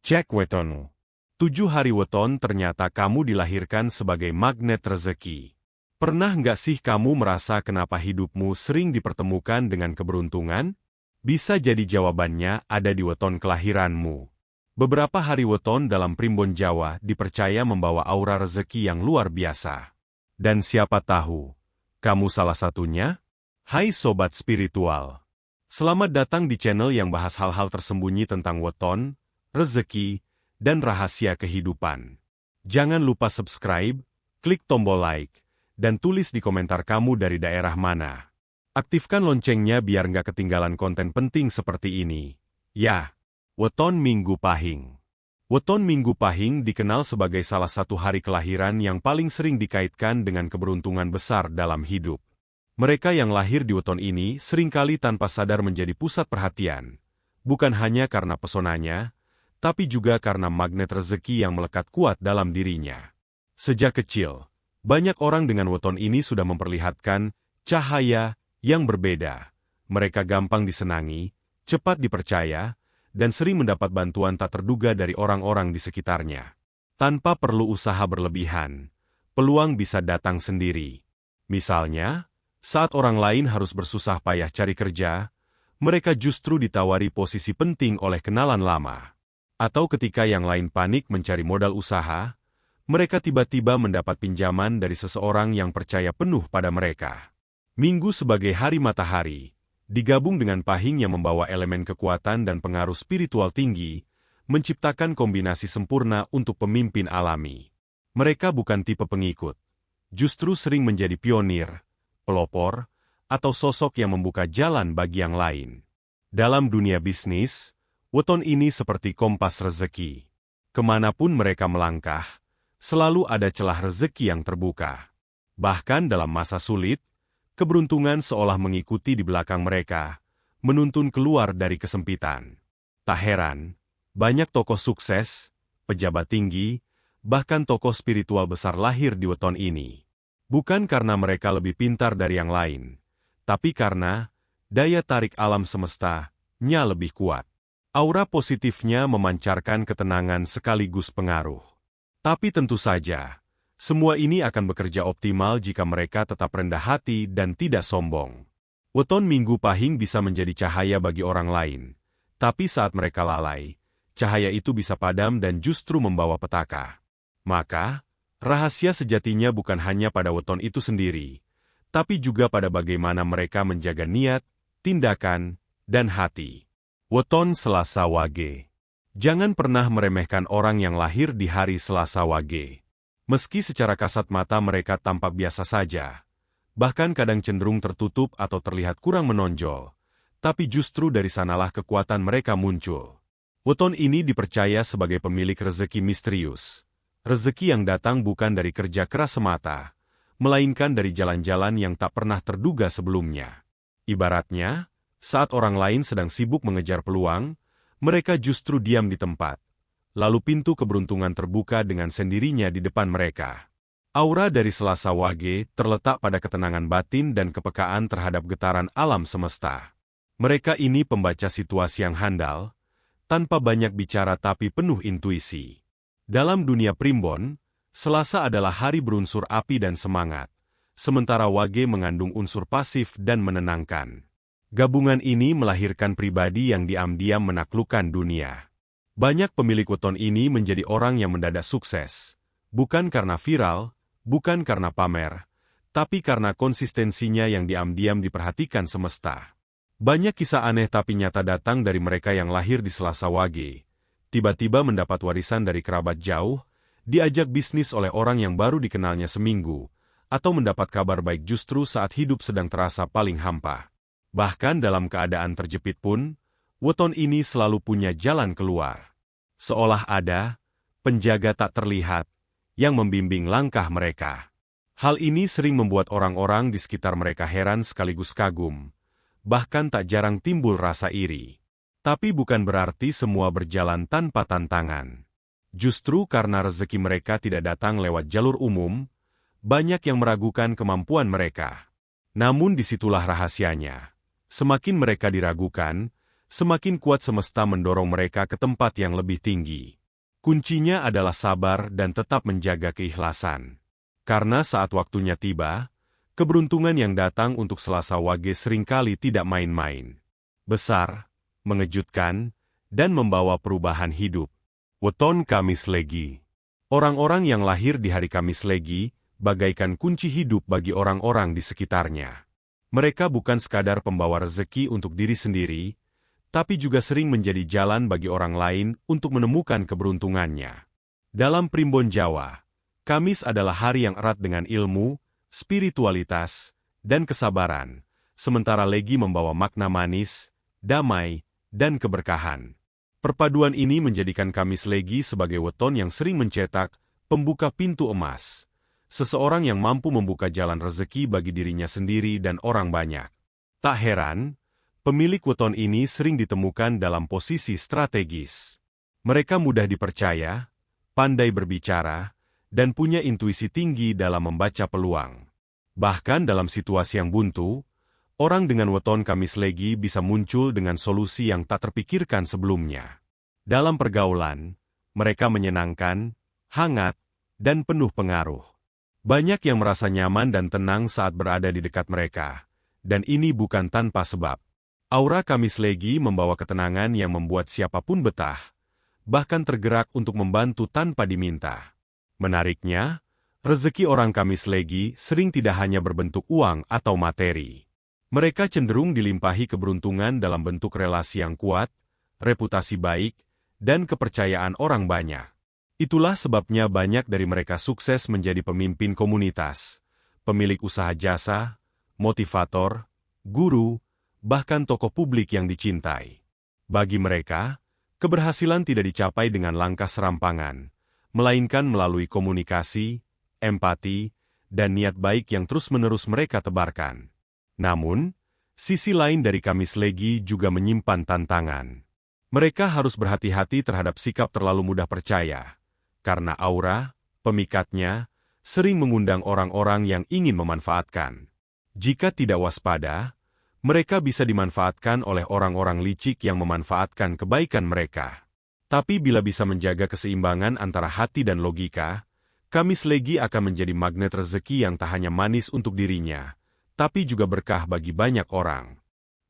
Cek wetonmu. 7 hari weton ternyata kamu dilahirkan sebagai magnet rezeki. Pernah nggak sih kamu merasa kenapa hidupmu sering dipertemukan dengan keberuntungan? Bisa jadi jawabannya ada di weton kelahiranmu. Beberapa hari weton dalam primbon Jawa dipercaya membawa aura rezeki yang luar biasa. Dan siapa tahu, kamu salah satunya? Hai Sobat Spiritual. Selamat datang di channel yang bahas hal-hal tersembunyi tentang weton, rezeki, dan rahasia kehidupan. Jangan lupa subscribe, klik tombol like, dan tulis di komentar kamu dari daerah mana. Aktifkan loncengnya biar nggak ketinggalan konten penting seperti ini. Ya, weton Minggu Pahing. Weton Minggu Pahing dikenal sebagai salah satu hari kelahiran yang paling sering dikaitkan dengan keberuntungan besar dalam hidup. Mereka yang lahir di weton ini seringkali tanpa sadar menjadi pusat perhatian, bukan hanya karena pesonanya, tapi juga karena magnet rezeki yang melekat kuat dalam dirinya. Sejak kecil, banyak orang dengan weton ini sudah memperlihatkan cahaya yang berbeda. Mereka gampang disenangi, cepat dipercaya, dan sering mendapat bantuan tak terduga dari orang-orang di sekitarnya. Tanpa perlu usaha berlebihan, peluang bisa datang sendiri. Misalnya, saat orang lain harus bersusah payah cari kerja, mereka justru ditawari posisi penting oleh kenalan lama. Atau ketika yang lain panik mencari modal usaha, mereka tiba-tiba mendapat pinjaman dari seseorang yang percaya penuh pada mereka. Minggu sebagai hari matahari, digabung dengan Pahing yang membawa elemen kekuatan dan pengaruh spiritual tinggi, menciptakan kombinasi sempurna untuk pemimpin alami. Mereka bukan tipe pengikut, justru sering menjadi pionir, pelopor, atau sosok yang membuka jalan bagi yang lain. Dalam dunia bisnis, weton ini seperti kompas rezeki. Kemanapun mereka melangkah, selalu ada celah rezeki yang terbuka. Bahkan dalam masa sulit, keberuntungan seolah mengikuti di belakang mereka, menuntun keluar dari kesempitan. Tak heran, banyak tokoh sukses, pejabat tinggi, bahkan tokoh spiritual besar lahir di weton ini. Bukan karena mereka lebih pintar dari yang lain, tapi karena daya tarik alam semesta-nya lebih kuat. Aura positifnya memancarkan ketenangan sekaligus pengaruh. Tapi tentu saja, semua ini akan bekerja optimal jika mereka tetap rendah hati dan tidak sombong. Weton Minggu Pahing bisa menjadi cahaya bagi orang lain, tapi saat mereka lalai, cahaya itu bisa padam dan justru membawa petaka. Maka, rahasia sejatinya bukan hanya pada weton itu sendiri, tapi juga pada bagaimana mereka menjaga niat, tindakan, dan hati. Weton Selasa Wage. Jangan pernah meremehkan orang yang lahir di hari Selasa Wage. Meski secara kasat mata mereka tampak biasa saja, bahkan kadang cenderung tertutup atau terlihat kurang menonjol, tapi justru dari sanalah kekuatan mereka muncul. Weton ini dipercaya sebagai pemilik rezeki misterius. Rezeki yang datang bukan dari kerja keras semata, melainkan dari jalan-jalan yang tak pernah terduga sebelumnya. Ibaratnya, saat orang lain sedang sibuk mengejar peluang, mereka justru diam di tempat. Lalu pintu keberuntungan terbuka dengan sendirinya di depan mereka. Aura dari Selasa Wage terletak pada ketenangan batin dan kepekaan terhadap getaran alam semesta. Mereka ini pembaca situasi yang handal, tanpa banyak bicara tapi penuh intuisi. Dalam dunia primbon, Selasa adalah hari berunsur api dan semangat, sementara Wage mengandung unsur pasif dan menenangkan. Gabungan ini melahirkan pribadi yang diam-diam menaklukkan dunia. Banyak pemilik weton ini menjadi orang yang mendadak sukses, bukan karena viral, bukan karena pamer, tapi karena konsistensinya yang diam-diam diperhatikan semesta. Banyak kisah aneh tapi nyata datang dari mereka yang lahir di Selasa Wage. Tiba-tiba mendapat warisan dari kerabat jauh, diajak bisnis oleh orang yang baru dikenalnya seminggu, atau mendapat kabar baik justru saat hidup sedang terasa paling hampa. Bahkan dalam keadaan terjepit pun, weton ini selalu punya jalan keluar. Seolah ada penjaga tak terlihat yang membimbing langkah mereka. Hal ini sering membuat orang-orang di sekitar mereka heran sekaligus kagum, bahkan tak jarang timbul rasa iri. Tapi bukan berarti semua berjalan tanpa tantangan. Justru karena rezeki mereka tidak datang lewat jalur umum, banyak yang meragukan kemampuan mereka. Namun disitulah rahasianya. Semakin mereka diragukan, semakin kuat semesta mendorong mereka ke tempat yang lebih tinggi. Kuncinya adalah sabar dan tetap menjaga keikhlasan. Karena saat waktunya tiba, keberuntungan yang datang untuk Selasa Wage seringkali tidak main-main. Besar, mengejutkan, dan membawa perubahan hidup. Weton Kamis Legi. Orang-orang yang lahir di hari Kamis Legi, bagaikan kunci hidup bagi orang-orang di sekitarnya. Mereka bukan sekadar pembawa rezeki untuk diri sendiri, tapi juga sering menjadi jalan bagi orang lain untuk menemukan keberuntungannya. Dalam Primbon Jawa, Kamis adalah hari yang erat dengan ilmu, spiritualitas, dan kesabaran, sementara Legi membawa makna manis, damai, dan keberkahan. Perpaduan ini menjadikan Kamis Legi sebagai weton yang sering mencetak pembuka pintu emas. Seseorang yang mampu membuka jalan rezeki bagi dirinya sendiri dan orang banyak. Tak heran, pemilik weton ini sering ditemukan dalam posisi strategis. Mereka mudah dipercaya, pandai berbicara, dan punya intuisi tinggi dalam membaca peluang. Bahkan dalam situasi yang buntu, orang dengan weton Kamis Legi bisa muncul dengan solusi yang tak terpikirkan sebelumnya. Dalam pergaulan, mereka menyenangkan, hangat, dan penuh pengaruh. Banyak yang merasa nyaman dan tenang saat berada di dekat mereka, dan ini bukan tanpa sebab. Aura Kamis Legi membawa ketenangan yang membuat siapapun betah, bahkan tergerak untuk membantu tanpa diminta. Menariknya, rezeki orang Kamis Legi sering tidak hanya berbentuk uang atau materi. Mereka cenderung dilimpahi keberuntungan dalam bentuk relasi yang kuat, reputasi baik, dan kepercayaan orang banyak. Itulah sebabnya banyak dari mereka sukses menjadi pemimpin komunitas, pemilik usaha jasa, motivator, guru, bahkan tokoh publik yang dicintai. Bagi mereka, keberhasilan tidak dicapai dengan langkah serampangan, melainkan melalui komunikasi, empati, dan niat baik yang terus-menerus mereka tebarkan. Namun, sisi lain dari Kamis Legi juga menyimpan tantangan. Mereka harus berhati-hati terhadap sikap terlalu mudah percaya, karena aura, pemikatnya, sering mengundang orang-orang yang ingin memanfaatkan. Jika tidak waspada, mereka bisa dimanfaatkan oleh orang-orang licik yang memanfaatkan kebaikan mereka. Tapi bila bisa menjaga keseimbangan antara hati dan logika, Kamis Legi akan menjadi magnet rezeki yang tak hanya manis untuk dirinya, tapi juga berkah bagi banyak orang.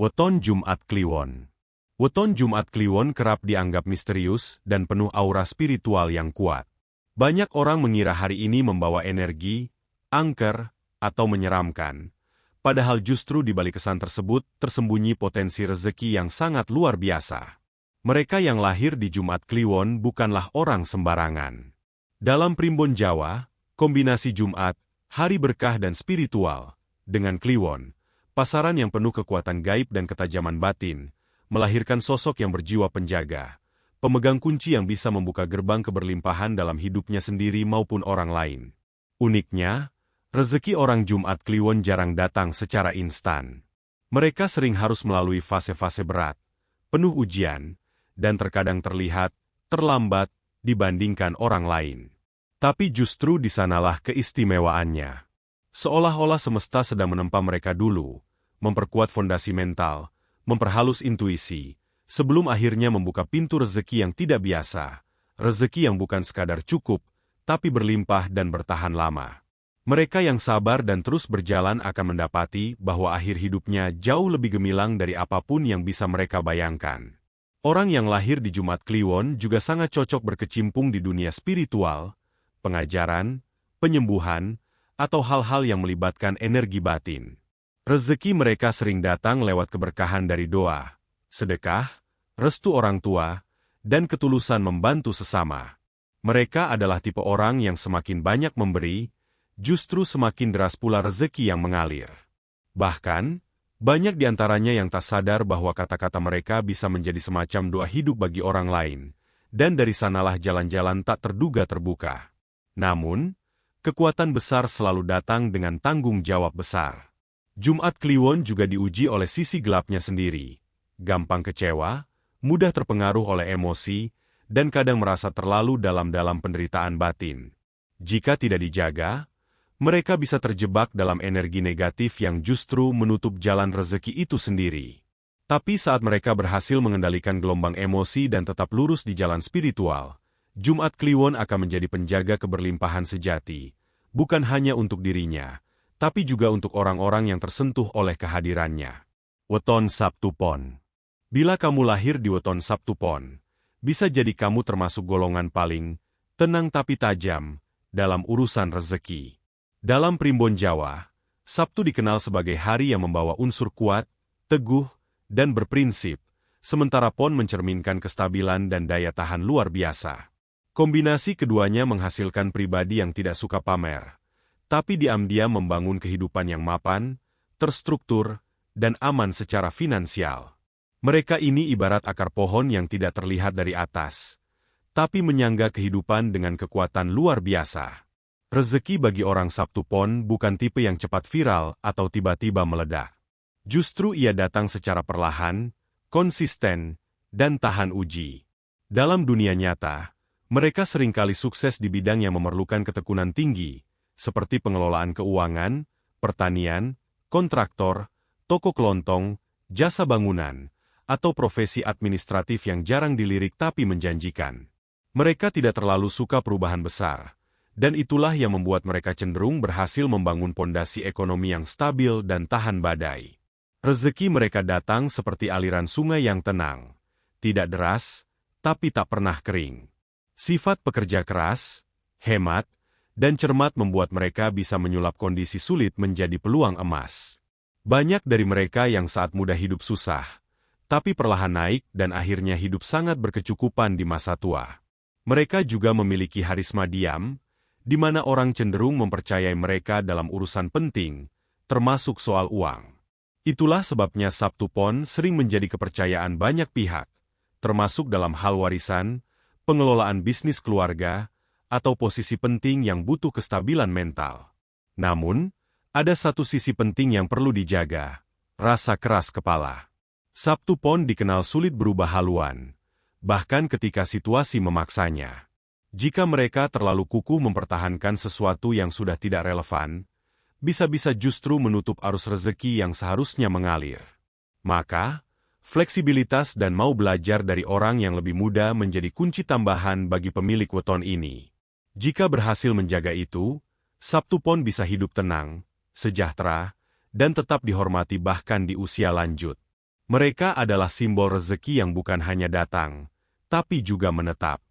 Weton Jumat Kliwon. Weton Jumat Kliwon kerap dianggap misterius dan penuh aura spiritual yang kuat. Banyak orang mengira hari ini membawa energi, angker, atau menyeramkan, padahal justru di balik kesan tersebut tersembunyi potensi rezeki yang sangat luar biasa. Mereka yang lahir di Jumat Kliwon bukanlah orang sembarangan. Dalam Primbon Jawa, kombinasi Jumat, hari berkah dan spiritual, dengan Kliwon, pasaran yang penuh kekuatan gaib dan ketajaman batin, melahirkan sosok yang berjiwa penjaga, pemegang kunci yang bisa membuka gerbang keberlimpahan dalam hidupnya sendiri maupun orang lain. Uniknya, rezeki orang Jumat Kliwon jarang datang secara instan. Mereka sering harus melalui fase-fase berat, penuh ujian, dan terkadang terlihat terlambat dibandingkan orang lain. Tapi justru di sanalah keistimewaannya. Seolah-olah semesta sedang menempa mereka dulu, memperkuat fondasi mental, memperhalus intuisi, sebelum akhirnya membuka pintu rezeki yang tidak biasa, rezeki yang bukan sekadar cukup, tapi berlimpah dan bertahan lama. Mereka yang sabar dan terus berjalan akan mendapati bahwa akhir hidupnya jauh lebih gemilang dari apapun yang bisa mereka bayangkan. Orang yang lahir di Jumat Kliwon juga sangat cocok berkecimpung di dunia spiritual, pengajaran, penyembuhan, atau hal-hal yang melibatkan energi batin. Rezeki mereka sering datang lewat keberkahan dari doa, sedekah, restu orang tua, dan ketulusan membantu sesama. Mereka adalah tipe orang yang semakin banyak memberi, justru semakin deras pula rezeki yang mengalir. Bahkan, banyak di antaranya yang tak sadar bahwa kata-kata mereka bisa menjadi semacam doa hidup bagi orang lain, dan dari sanalah jalan-jalan tak terduga terbuka. Namun, kekuatan besar selalu datang dengan tanggung jawab besar. Jumat Kliwon juga diuji oleh sisi gelapnya sendiri. Gampang kecewa, mudah terpengaruh oleh emosi, dan kadang merasa terlalu dalam penderitaan batin. Jika tidak dijaga, mereka bisa terjebak dalam energi negatif yang justru menutup jalan rezeki itu sendiri. Tapi saat mereka berhasil mengendalikan gelombang emosi dan tetap lurus di jalan spiritual, Jumat Kliwon akan menjadi penjaga keberlimpahan sejati, bukan hanya untuk dirinya, tapi juga untuk orang-orang yang tersentuh oleh kehadirannya. Weton Sabtu Pon. Bila kamu lahir di weton Sabtu Pon, bisa jadi kamu termasuk golongan paling tenang tapi tajam dalam urusan rezeki. Dalam primbon Jawa, Sabtu dikenal sebagai hari yang membawa unsur kuat, teguh, dan berprinsip, sementara Pon mencerminkan kestabilan dan daya tahan luar biasa. Kombinasi keduanya menghasilkan pribadi yang tidak suka pamer, tapi diam-diam membangun kehidupan yang mapan, terstruktur, dan aman secara finansial. Mereka ini ibarat akar pohon yang tidak terlihat dari atas, tapi menyangga kehidupan dengan kekuatan luar biasa. Rezeki bagi orang Sabtu Pon bukan tipe yang cepat viral atau tiba-tiba meledak. Justru ia datang secara perlahan, konsisten, dan tahan uji. Dalam dunia nyata, mereka seringkali sukses di bidang yang memerlukan ketekunan tinggi, seperti pengelolaan keuangan, pertanian, kontraktor, toko kelontong, jasa bangunan, atau profesi administratif yang jarang dilirik tapi menjanjikan. Mereka tidak terlalu suka perubahan besar, dan itulah yang membuat mereka cenderung berhasil membangun pondasi ekonomi yang stabil dan tahan badai. Rezeki mereka datang seperti aliran sungai yang tenang, tidak deras, tapi tak pernah kering. Sifat pekerja keras, hemat, dan cermat membuat mereka bisa menyulap kondisi sulit menjadi peluang emas. Banyak dari mereka yang saat muda hidup susah, tapi perlahan naik dan akhirnya hidup sangat berkecukupan di masa tua. Mereka juga memiliki harisma diam, di mana orang cenderung mempercayai mereka dalam urusan penting, termasuk soal uang. Itulah sebabnya Sabtu Pon sering menjadi kepercayaan banyak pihak, termasuk dalam hal warisan, pengelolaan bisnis keluarga, atau posisi penting yang butuh kestabilan mental. Namun, ada satu sisi penting yang perlu dijaga, rasa keras kepala. Sabtu Pon dikenal sulit berubah haluan, bahkan ketika situasi memaksanya. Jika mereka terlalu kukuh mempertahankan sesuatu yang sudah tidak relevan, bisa-bisa justru menutup arus rezeki yang seharusnya mengalir. Maka, fleksibilitas dan mau belajar dari orang yang lebih muda menjadi kunci tambahan bagi pemilik weton ini. Jika berhasil menjaga itu, Sabtu Pon bisa hidup tenang, sejahtera, dan tetap dihormati bahkan di usia lanjut. Mereka adalah simbol rezeki yang bukan hanya datang, tapi juga menetap.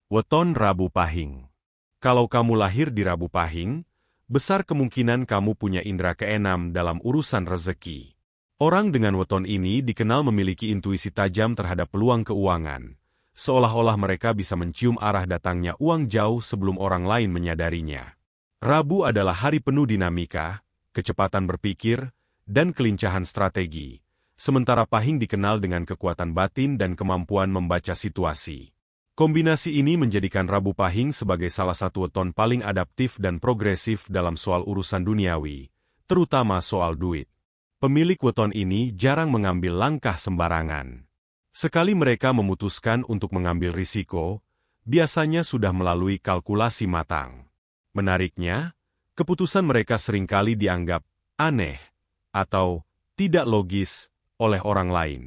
Weton Rabu Pahing. Kalau kamu lahir di Rabu Pahing, besar kemungkinan kamu punya indera keenam dalam urusan rezeki. Orang dengan weton ini dikenal memiliki intuisi tajam terhadap peluang keuangan, seolah-olah mereka bisa mencium arah datangnya uang jauh sebelum orang lain menyadarinya. Rabu adalah hari penuh dinamika, kecepatan berpikir, dan kelincahan strategi, sementara Pahing dikenal dengan kekuatan batin dan kemampuan membaca situasi. Kombinasi ini menjadikan Rabu Pahing sebagai salah satu weton paling adaptif dan progresif dalam soal urusan duniawi, terutama soal duit. Pemilik weton ini jarang mengambil langkah sembarangan. Sekali mereka memutuskan untuk mengambil risiko, biasanya sudah melalui kalkulasi matang. Menariknya, keputusan mereka seringkali dianggap aneh atau tidak logis oleh orang lain,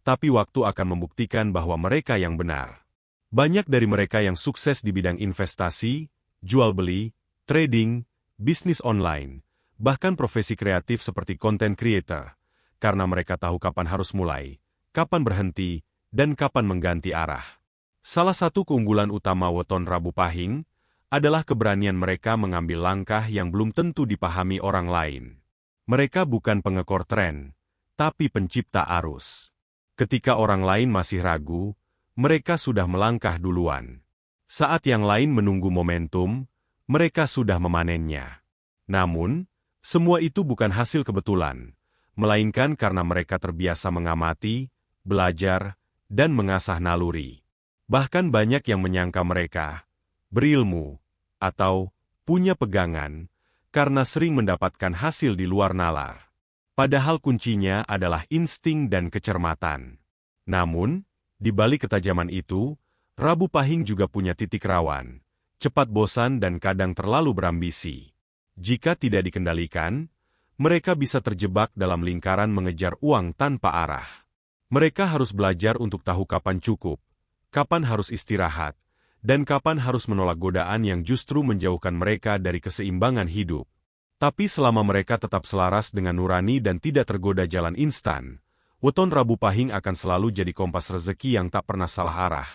tapi waktu akan membuktikan bahwa mereka yang benar. Banyak dari mereka yang sukses di bidang investasi, jual beli, trading, bisnis online, bahkan profesi kreatif seperti content creator, karena mereka tahu kapan harus mulai, kapan berhenti, dan kapan mengganti arah. Salah satu keunggulan utama weton Rabu Pahing adalah keberanian mereka mengambil langkah yang belum tentu dipahami orang lain. Mereka bukan pengekor tren, tapi pencipta arus. Ketika orang lain masih ragu, mereka sudah melangkah duluan. Saat yang lain menunggu momentum, mereka sudah memanennya. Namun, semua itu bukan hasil kebetulan, melainkan karena mereka terbiasa mengamati, belajar, dan mengasah naluri. Bahkan banyak yang menyangka mereka berilmu atau punya pegangan karena sering mendapatkan hasil di luar nalar. Padahal kuncinya adalah insting dan kecermatan. Namun, di balik ketajaman itu, Rabu Pahing juga punya titik rawan, cepat bosan dan kadang terlalu berambisi. Jika tidak dikendalikan, mereka bisa terjebak dalam lingkaran mengejar uang tanpa arah. Mereka harus belajar untuk tahu kapan cukup, kapan harus istirahat, dan kapan harus menolak godaan yang justru menjauhkan mereka dari keseimbangan hidup. Tapi selama mereka tetap selaras dengan nurani dan tidak tergoda jalan instan, weton Rabu Pahing akan selalu jadi kompas rezeki yang tak pernah salah arah,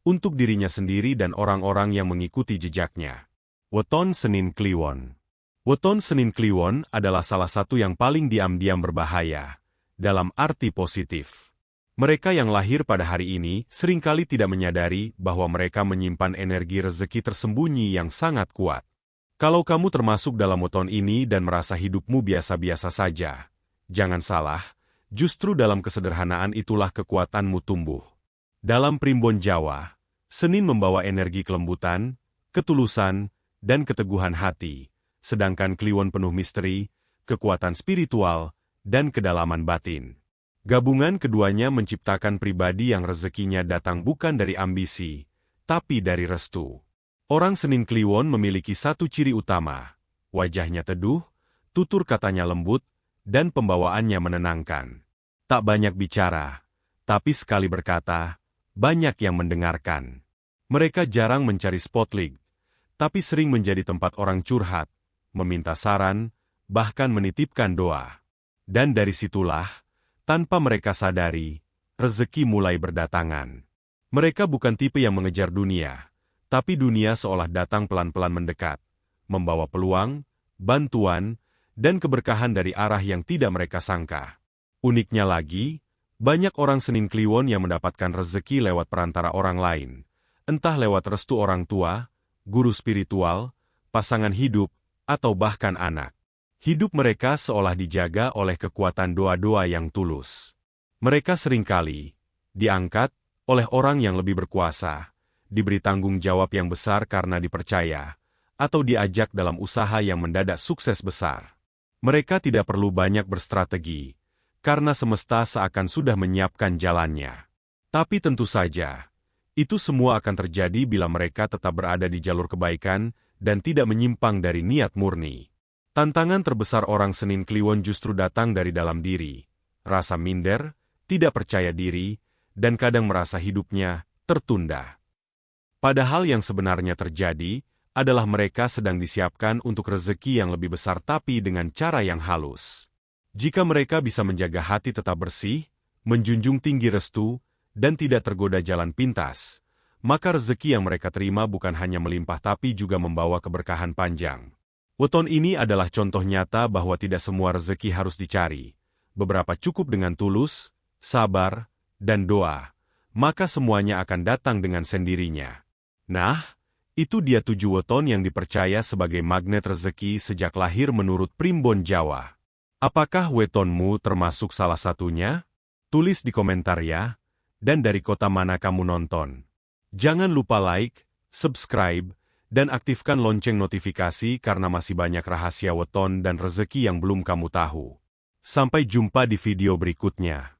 untuk dirinya sendiri dan orang-orang yang mengikuti jejaknya. Weton Senin Kliwon. Weton Senin Kliwon adalah salah satu yang paling diam-diam berbahaya, dalam arti positif. Mereka yang lahir pada hari ini seringkali tidak menyadari bahwa mereka menyimpan energi rezeki tersembunyi yang sangat kuat. Kalau kamu termasuk dalam weton ini dan merasa hidupmu biasa-biasa saja, jangan salah, justru dalam kesederhanaan itulah kekuatanmu tumbuh. Dalam primbon Jawa, Senin membawa energi kelembutan, ketulusan, dan keteguhan hati, sedangkan Kliwon penuh misteri, kekuatan spiritual, dan kedalaman batin. Gabungan keduanya menciptakan pribadi yang rezekinya datang bukan dari ambisi, tapi dari restu. Orang Senin Kliwon memiliki satu ciri utama, wajahnya teduh, tutur katanya lembut, dan pembawaannya menenangkan. Tak banyak bicara, tapi sekali berkata, banyak yang mendengarkan. Mereka jarang mencari spotlight, tapi sering menjadi tempat orang curhat, meminta saran, bahkan menitipkan doa. Dan dari situlah, tanpa mereka sadari, rezeki mulai berdatangan. Mereka bukan tipe yang mengejar dunia, tapi dunia seolah datang pelan-pelan mendekat, membawa peluang, bantuan, dan keberkahan dari arah yang tidak mereka sangka. Uniknya lagi, banyak orang Senin Kliwon yang mendapatkan rezeki lewat perantara orang lain, entah lewat restu orang tua, guru spiritual, pasangan hidup, atau bahkan anak. Hidup mereka seolah dijaga oleh kekuatan doa-doa yang tulus. Mereka seringkali diangkat oleh orang yang lebih berkuasa, diberi tanggung jawab yang besar karena dipercaya, atau diajak dalam usaha yang mendadak sukses besar. Mereka tidak perlu banyak berstrategi, karena semesta seakan sudah menyiapkan jalannya. Tapi tentu saja, itu semua akan terjadi bila mereka tetap berada di jalur kebaikan dan tidak menyimpang dari niat murni. Tantangan terbesar orang Senin Kliwon justru datang dari dalam diri, rasa minder, tidak percaya diri, dan kadang merasa hidupnya tertunda. Padahal yang sebenarnya terjadi adalah mereka sedang disiapkan untuk rezeki yang lebih besar tapi dengan cara yang halus. Jika mereka bisa menjaga hati tetap bersih, menjunjung tinggi restu, dan tidak tergoda jalan pintas, maka rezeki yang mereka terima bukan hanya melimpah tapi juga membawa keberkahan panjang. Weton ini adalah contoh nyata bahwa tidak semua rezeki harus dicari. Beberapa cukup dengan tulus, sabar, dan doa, maka semuanya akan datang dengan sendirinya. Nah, itu dia 7 weton yang dipercaya sebagai magnet rezeki sejak lahir menurut primbon Jawa. Apakah wetonmu termasuk salah satunya? Tulis di komentar ya, dan dari kota mana kamu nonton. Jangan lupa like, subscribe, dan aktifkan lonceng notifikasi karena masih banyak rahasia weton dan rezeki yang belum kamu tahu. Sampai jumpa di video berikutnya.